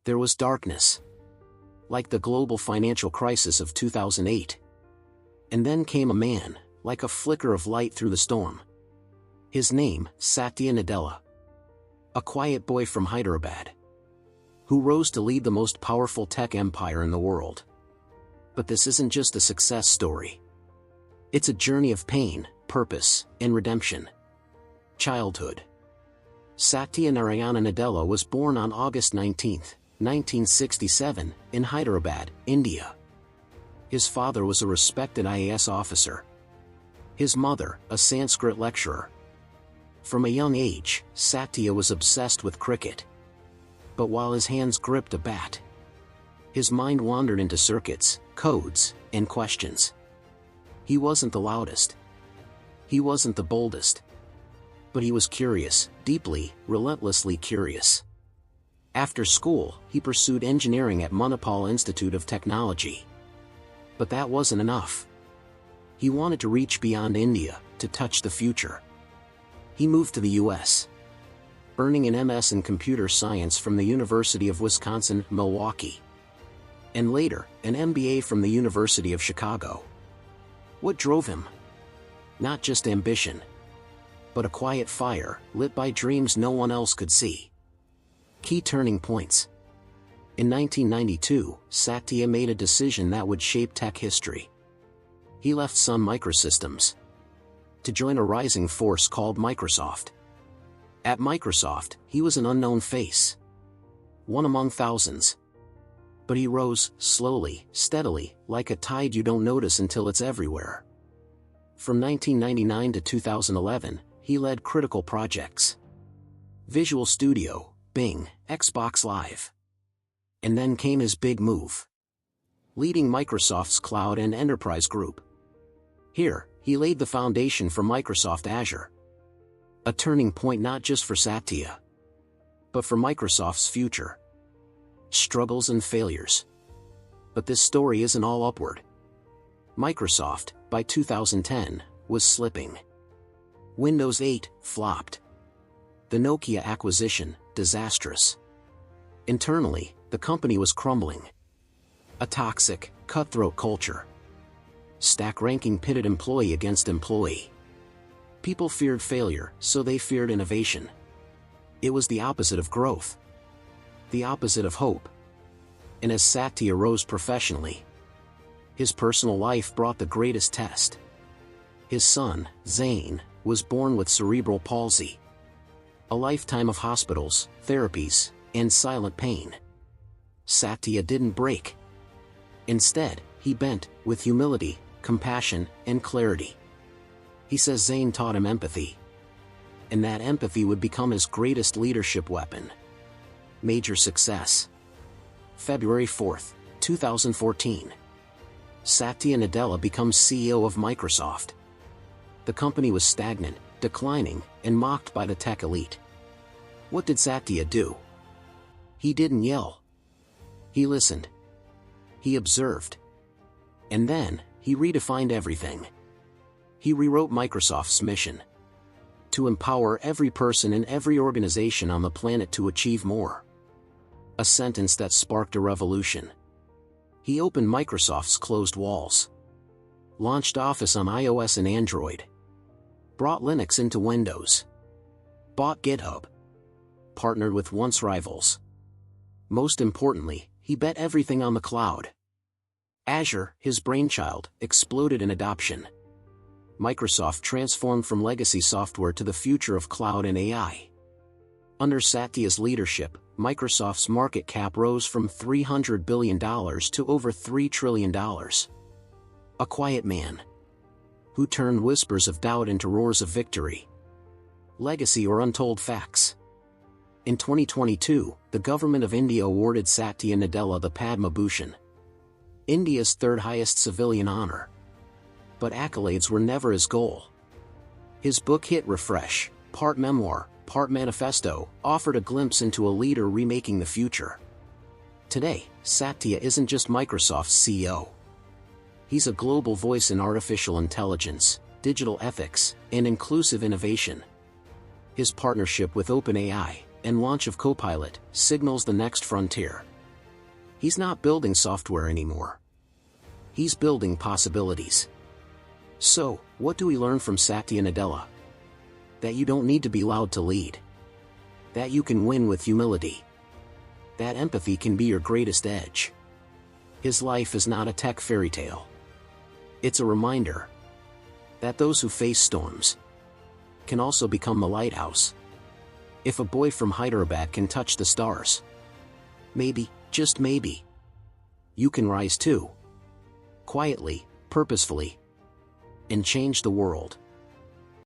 There was darkness, like the global financial crisis of 2008. And then came a man, like a flicker of light through the storm. His name, Satya Nadella. A quiet boy from Hyderabad, who rose to lead the most powerful tech empire in the world. But this isn't just a success story. It's a journey of pain, purpose, and redemption. Childhood. Satya Nadella was born on August 19, 1967, in Hyderabad, India. His father was a respected IAS officer. His mother, a Sanskrit lecturer. From a young age, Satya was obsessed with cricket. But while his hands gripped a bat, his mind wandered into circuits, codes, and questions. He wasn't the loudest. He wasn't the boldest. But he was curious, deeply, relentlessly curious. After school, he pursued engineering at Manipal Institute of Technology. But that wasn't enough. He wanted to reach beyond India, to touch the future. He moved to the US, earning an MS in computer science from the University of Wisconsin-Milwaukee, and later, an MBA from the University of Chicago. What drove him? Not just ambition, but a quiet fire, lit by dreams no one else could see. Key turning points. In 1992, Satya made a decision that would shape tech history. He left Sun Microsystems to join a rising force called Microsoft. At Microsoft, he was an unknown face, one among thousands. But he rose, slowly, steadily, like a tide you don't notice until it's everywhere. From 1999 to 2011, he led critical projects: Visual Studio, Bing, Xbox Live. And then came his big move, leading Microsoft's Cloud and Enterprise Group. Here, he laid the foundation for Microsoft Azure. A turning point not just for Satya, but for Microsoft's future. Struggles and failures. But this story isn't all upward. Microsoft, by 2010, was slipping. Windows 8 flopped. The Nokia acquisition, disastrous. Internally, the company was crumbling. A toxic, cutthroat culture. Stack ranking pitted employee against employee. People feared failure, so they feared innovation. It was the opposite of growth. The opposite of hope. And as Satya rose professionally, his personal life brought the greatest test. His son, Zain, was born with cerebral palsy. A lifetime of hospitals, therapies, and silent pain. Satya didn't break. Instead, he bent, with humility, compassion, and clarity. He says Zain taught him empathy. And that empathy would become his greatest leadership weapon. Major success. February 4, 2014. Satya Nadella becomes CEO of Microsoft. The company was stagnant, declining, and mocked by the tech elite. What did Satya do? He didn't yell. He listened. He observed. And then, he redefined everything. He rewrote Microsoft's mission: to empower every person in every organization on the planet to achieve more. A sentence that sparked a revolution. He opened Microsoft's closed walls. Launched Office on iOS and Android. Brought Linux into Windows. Bought GitHub. Partnered with once rivals. Most importantly, he bet everything on the cloud. Azure, his brainchild, exploded in adoption. Microsoft transformed from legacy software to the future of cloud and AI. Under Satya's leadership, Microsoft's market cap rose from $300 billion to over $3 trillion. A quiet man who turned whispers of doubt into roars of victory. Legacy or untold facts. In 2022, the government of India awarded Satya Nadella the Padma Bhushan, India's third highest civilian honor. But accolades were never his goal. His book Hit Refresh, part memoir, part manifesto, offered a glimpse into a leader remaking the future. Today, Satya isn't just Microsoft's CEO. He's a global voice in artificial intelligence, digital ethics, and inclusive innovation. His partnership with OpenAI and launch of Copilot signals the next frontier. He's not building software anymore. He's building possibilities. So, what do we learn from Satya Nadella? That you don't need to be loud to lead. That you can win with humility. That empathy can be your greatest edge. His life is not a tech fairy tale. It's a reminder that those who face storms can also become the lighthouse. If a boy from Hyderabad can touch the stars, maybe, just maybe, you can rise too. Quietly, purposefully, and change the world.